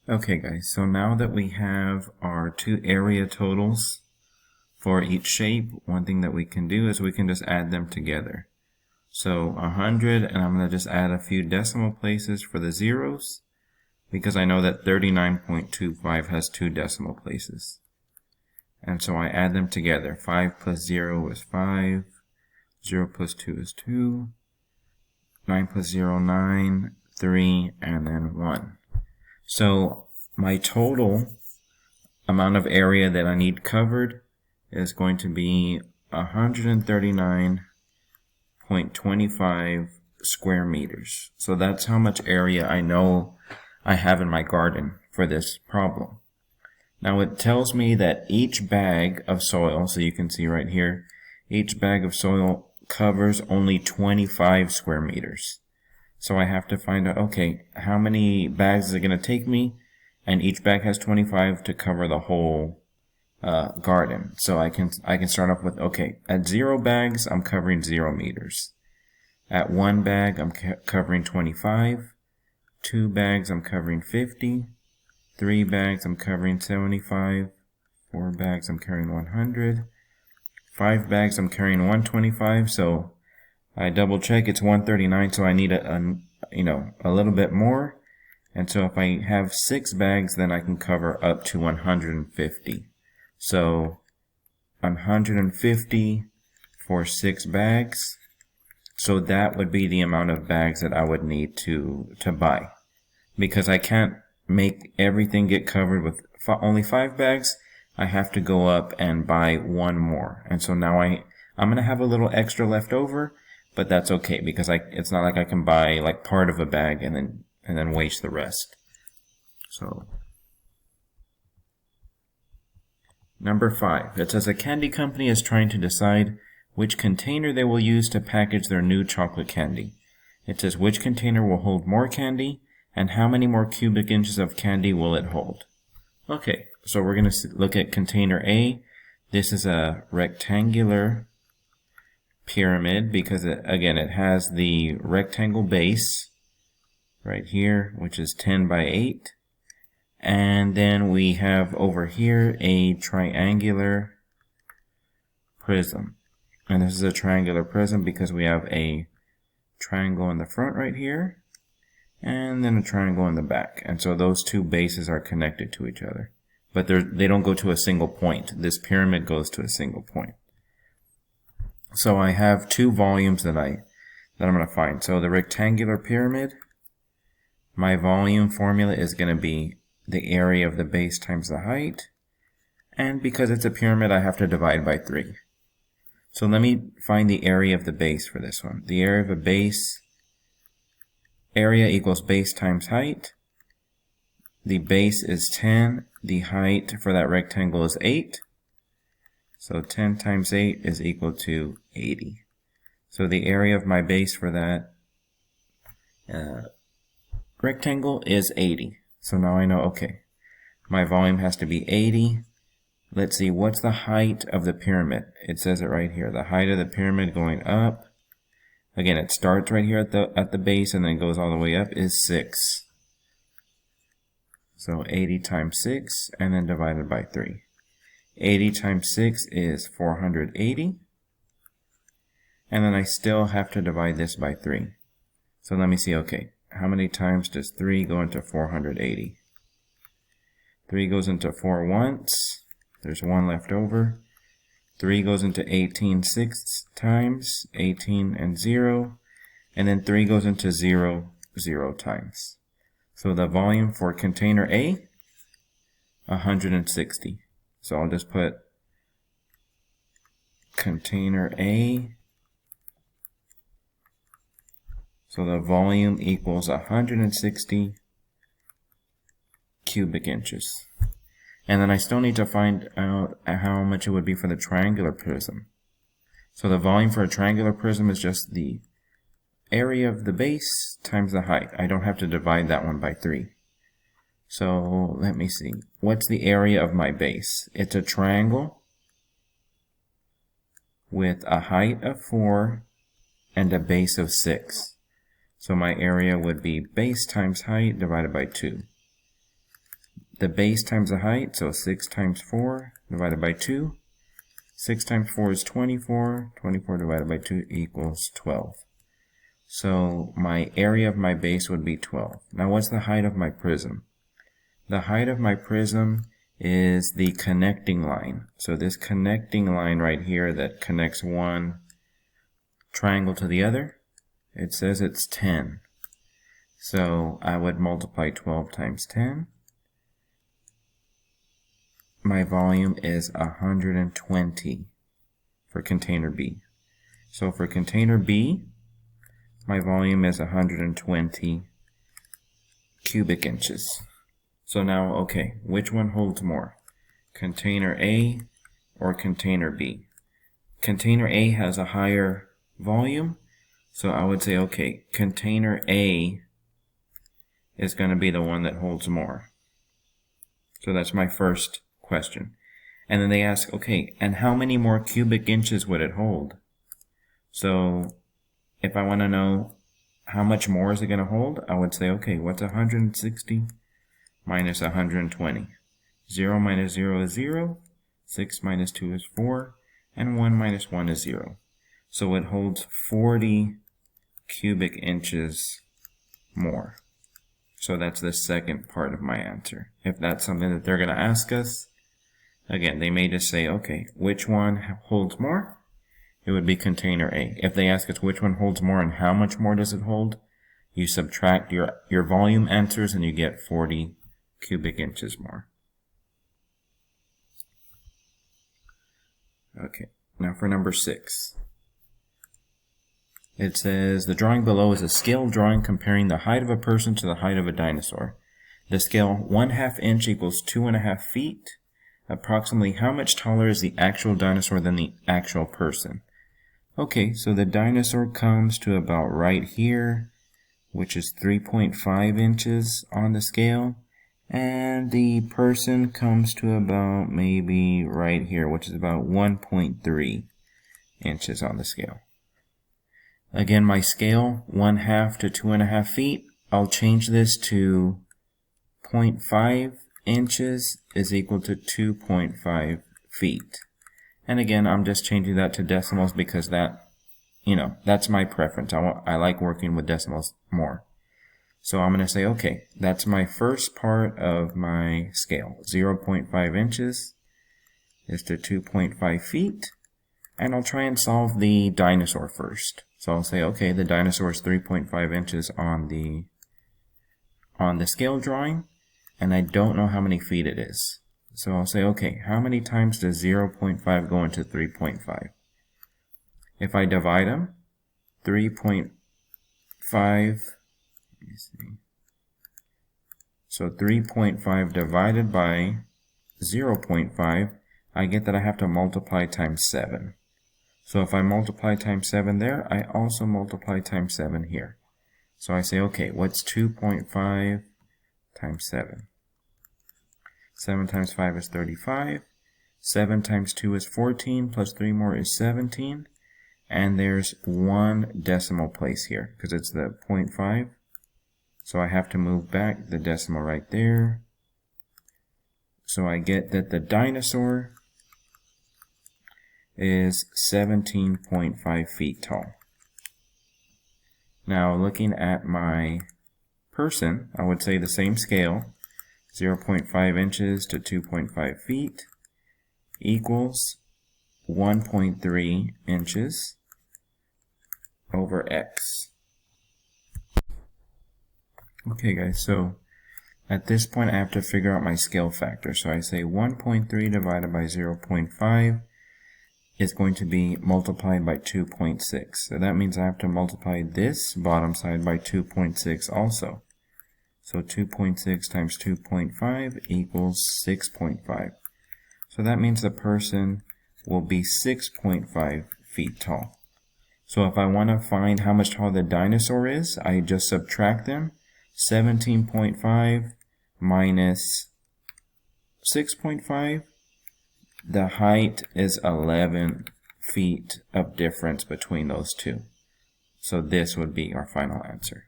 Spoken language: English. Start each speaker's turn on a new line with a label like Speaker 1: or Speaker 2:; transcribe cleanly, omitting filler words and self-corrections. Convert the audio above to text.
Speaker 1: Okay guys, so now that we have our two area totals for each shape, one thing that we can do is we can just add them together. So 100, and I'm going to just add a few decimal places for the zeros, because I know that 39.25 has two decimal places. And so I add them together. 5 plus 0 is 5, 0 plus 2 is 2, 9 plus 0, 9, 3, and then 1. So my total amount of area that I need covered is going to be 139.25 square meters. So that's how much area I know I have in my garden for this problem. Now it tells me that each bag of soil, so you can see right here, each bag of soil covers only 25 square meters. So I have to find out, okay, how many bags is it going to take me? And each bag has 25 to cover the whole garden. So I can start off with, okay, at 0 bags, I'm covering 0 meters. At 1 bag, I'm covering 25. 2 bags, I'm covering 50. 3 bags, I'm covering 75. 4 bags, I'm carrying 100. 5 bags, I'm carrying 125. So I double check, it's 139, so I need a little bit more. And so if I have 6 bags, then I can cover up to 150. So 150 for 6 bags. So that would be the amount of bags that I would need to buy. Because I can't make everything get covered with only 5 bags. I have to go up and buy 1 more. And so now I'm going to have a little extra left over. But that's okay, because it's not like I can buy like part of a bag and then waste the rest. So number 5, it says a candy company is trying to decide which container they will use to package their new chocolate candy. It says which container will hold more candy and how many more cubic inches of candy will it hold. Okay, so we're going to look at container A. This is a rectangular pyramid because it has the rectangle base right here, which is 10 by 8, and then we have over here a triangular prism, and this is a triangular prism because we have a triangle in the front right here and then a triangle in the back, and so those two bases are connected to each other, but they don't go to a single point. This pyramid goes to a single point. So I have 2 volumes that I'm going to find. So the rectangular pyramid, my volume formula is going to be the area of the base times the height. And because it's a pyramid, I have to divide by 3. So let me find the area of the base for this one. The area of a base, area equals base times height. The base is 10. The height for that rectangle is 8. So 10 times 8 is equal to 80. So the area of my base for that rectangle is 80. So now I know, okay, my volume has to be 80. Let's see, what's the height of the pyramid? It says it right here. The height of the pyramid going up, again, it starts right here at the base and then goes all the way up, is 6. So 80 times 6 and then divided by 3. 80 times 6 is 480. And then I still have to divide this by 3. So let me see, okay, how many times does 3 go into 480? 3 goes into 4 once. There's 1 left over. 3 goes into 18 6 times, 18 and 0. And then 3 goes into 0, 0 times. So the volume for container A, 160. So I'll just put container A. So the volume equals 160 cubic inches. And then I still need to find out how much it would be for the triangular prism. So the volume for a triangular prism is just the area of the base times the height. I don't have to divide that one by 3. So let me see. What's the area of my base? It's a triangle with a height of 4 and a base of 6. So my area would be base times height divided by 2. the base times the height, so 6 times 4 divided by 2. 6 times 4 is 24. 24 divided by 2 equals 12. So my area of my base would be 12. Now what's the height of my prism? The height of my prism is the connecting line. So this connecting line right here that connects one triangle to the other, it says it's 10. So I would multiply 12 times 10. My volume is 120 for container B. So for container B, my volume is 120 cubic inches. So now, okay, which one holds more? Container A or container B? Container A has a higher volume, so I would say, okay, container A is going to be the one that holds more. So that's my first question. And then they ask, okay, and how many more cubic inches would it hold? So if I want to know how much more is it going to hold, I would say, okay, what's 160 minus 120? 0 minus 0 is 0, 6 minus 2 is 4, and 1 minus 1 is 0. So it holds 40 cubic inches more. So that's the second part of my answer. If that's something that they're going to ask us, again, they may just say, okay, which one holds more? It would be container A. If they ask us which one holds more and how much more does it hold, you subtract your volume answers and you get 40 cubic inches more. Okay, now for number 6. It says, the drawing below is a scale drawing comparing the height of a person to the height of a dinosaur. The scale 1/2 inch equals 2.5 feet. Approximately how much taller is the actual dinosaur than the actual person? Okay, so the dinosaur comes to about right here, which is 3.5 inches on the scale. And the person comes to about maybe right here, which is about 1.3 inches on the scale. Again, my scale, 1/2 to 2.5 feet. I'll change this to 0.5 inches is equal to 2.5 feet. And again, I'm just changing that to decimals because that, that's my preference. I like working with decimals more. So I'm going to say, okay, that's my first part of my scale. 0.5 inches is to 2.5 feet. And I'll try and solve the dinosaur first. So I'll say, okay, the dinosaur is 3.5 inches on the scale drawing, and I don't know how many feet it is. So I'll say, okay, how many times does 0.5 go into 3.5? If I divide them, 3.5, let me see. So 3.5 divided by 0.5, I get that I have to multiply times 7. So if I multiply times 7 there, I also multiply times 7 here. So I say, okay, what's 2.5 times 7? 7 times 5 is 35. 7 times 2 is 14, plus 3 more is 17. And there's one decimal place here, because it's the 0.5. So I have to move back the decimal right there. So I get that the dinosaur is 17.5 feet tall. Now looking at my person, I would say the same scale, 0.5 inches to 2.5 feet equals 1.3 inches over x. Okay guys, so at this point I have to figure out my scale factor. So I say 1.3 divided by 0.5 is going to be multiplied by 2.6. So that means I have to multiply this bottom side by 2.6 also. So 2.6 times 2.5 equals 6.5. So that means the person will be 6.5 feet tall. So if I want to find how much tall the dinosaur is, I just subtract them. 17.5 minus 6.5. The height is 11 feet of difference between those two. So this would be our final answer.